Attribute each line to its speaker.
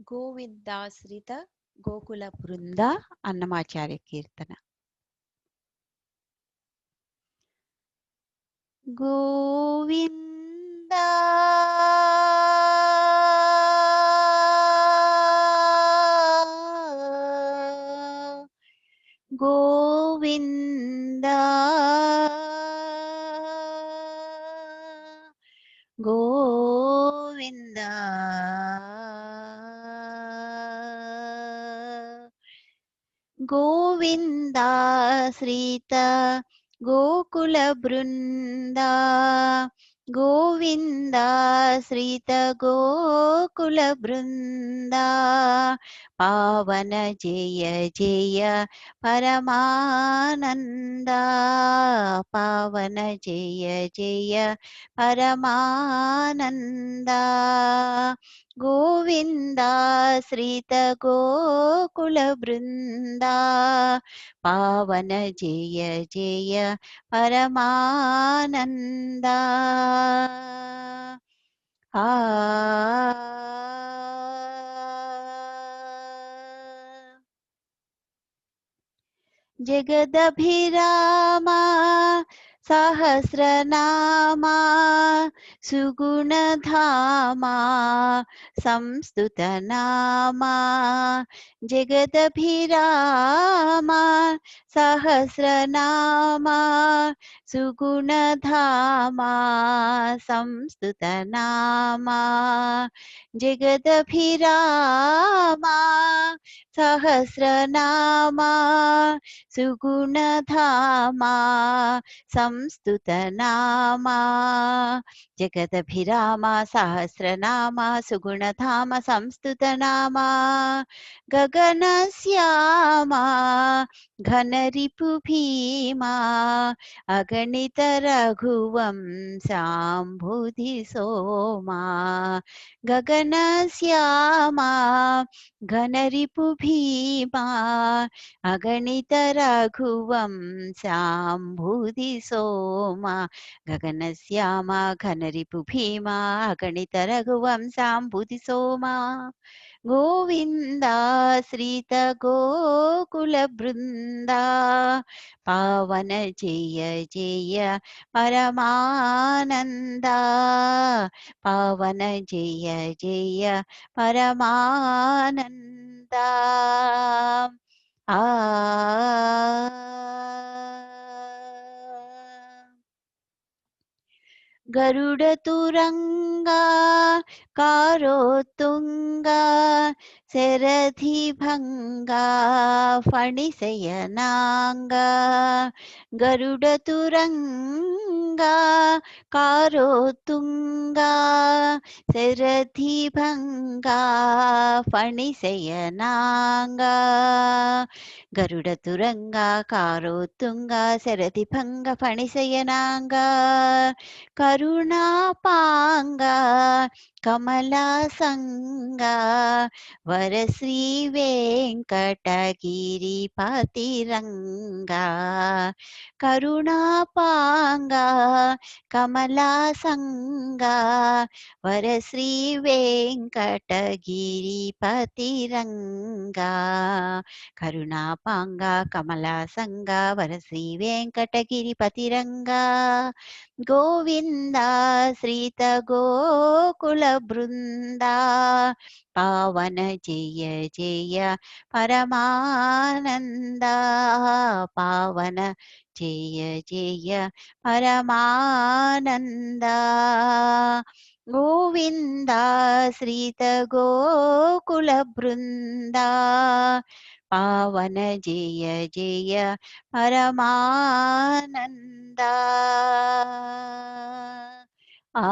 Speaker 1: ಗೋವಿಂದಾಶ್ರಿತ ಗೋಕುಲ ಬೃಂದ ಅನ್ನಮಾಚಾರ್ಯ ಕೀರ್ತನ. ಗೋವಿಂದ ಗೋವಿಂದ ಗೋವಿಂದ ಗೋವಿಂದಾಶ್ರಿತ ಗೋಕುಲ ಬೃಂದ ಗೋವಿಂದಾಶ್ರಿತ ಗೋಕುಲ ಬೃಂದ ಪಾವನ ಜಯ ಜಯ ಪರಮಾನಂದ ಪಾವನ ಜಯ ಜಯ ಪರಮಾನಂದ ಗೋವಿಂದಾಶ್ರಿತ ಗೋಕುಲ ಬೃಂದ ಪಾವನ ಜಯ ಜಯ ಪರಮಾನಂದ ಆ ಜಗದಭಿರಾಮ ಸಹಸ್ರನಾಮ ಸುಗುಣಧಾಮ ಸಂಸ್ತುತನಾಮ ಜಗದಭಿರಾಮ ಸಹಸ್ರನಾಮ ಸುಗುಣಧಾಮ ಸಂಸ್ತುತನಾಮ ಜಗದಭಿರಾಮ ಸಹಸ್ರನಾಮ ಸುಗುಣಧಾಮ ಸಂಸ್ತುತನಾಮ ಜಗದಭಿರಾಮ ಸಹಸ್ರನಾಮ ಸುಗುಣಧಾಮ ಸಂಸ್ತುತನಾಮ ಗಗನಶ್ಯಾಮ ಘನರಿಪು ಭೀಮಾ ಅಗಣಿತ ರಘುವಂಶಾಂಬುಧಿ ಸೋಮಾ ಗಗನಶ್ಯಾಮ ಘನರಿಪು ಭೀಮಾ ಅಗಣಿತ ರಘುವಂಶಾಂಬುಧಿ ಸೋಮಾ ಗಗನಶ್ಯಾಮ ಘನರಿಪು ಭೀಮಾ ಅಗಣಿತ ರಘುವಂಶಾಂಬುಧಿ ಸೋಮಾ ಗೋವಿಂದಾಶ್ರಿತ ಗೋಕುಲ ಬೃಂದ ಪಾವನ ಜಯ ಜಯ ಪರಮಾನಂದ ಪಾವನ ಜಯ ಜಯ ಪರಮಾನಂದ ಆ ಗರುಡ ತುರಂಗ ಕಾರೋತ್ತುಂಗ ಸೆರಧಿ ಭಂಗ ಫಣಿಸಯನಾಂಗ ಗರುಡ ತುರಂಗ ಕಾರೋತ್ತುಂಗ ಸೆರಧಿ ಭಂಗ ಫಣಿಸಯನಾಂಗ ಗರುಡ ತುರಂಗ ಕಾರೋತ್ತುಂಗ ಸೆರಧಿ ಭಂಗ ಫಣಿಸಯನಾಂಗ ಕರುಣಾಪಾಂಗ ಕಮಲಾಸಂಗ ವರಶ್ರೀ ವೆಂಕಟಗಿರಿ ಪತಿರಂಗ ಕರುಣಾಪಾಂಗ ಕಮಲಾಸಂಗ ವರಶ್ರೀ ವೆಂಕಟಗಿರಿ ಪತಿರಂಗ ಕರುಣಾಪಾಂಗ ಕಮಲಾಸಂಗ ವರಶ್ರೀ ವೆಂಕಟಗಿರಿ ಪತಿರಂಗ ಗೋವಿಂದಾಶ್ರಿತ ಗೋಕುಲ ಬೃಂದ ಪಾವನ ಜಯ ಜಯ ಪರಮಾನಂದ ಪಾವನ ಜಯ ಜಯ ಪರಮಾನಂದ ಗೋವಿಂದಾಶ್ರಿತ ಗೋಕುಲ ಬೃಂದ ಪಾವನ ಜಯ ಜಯ ಪರಮಾನಂದ ಆ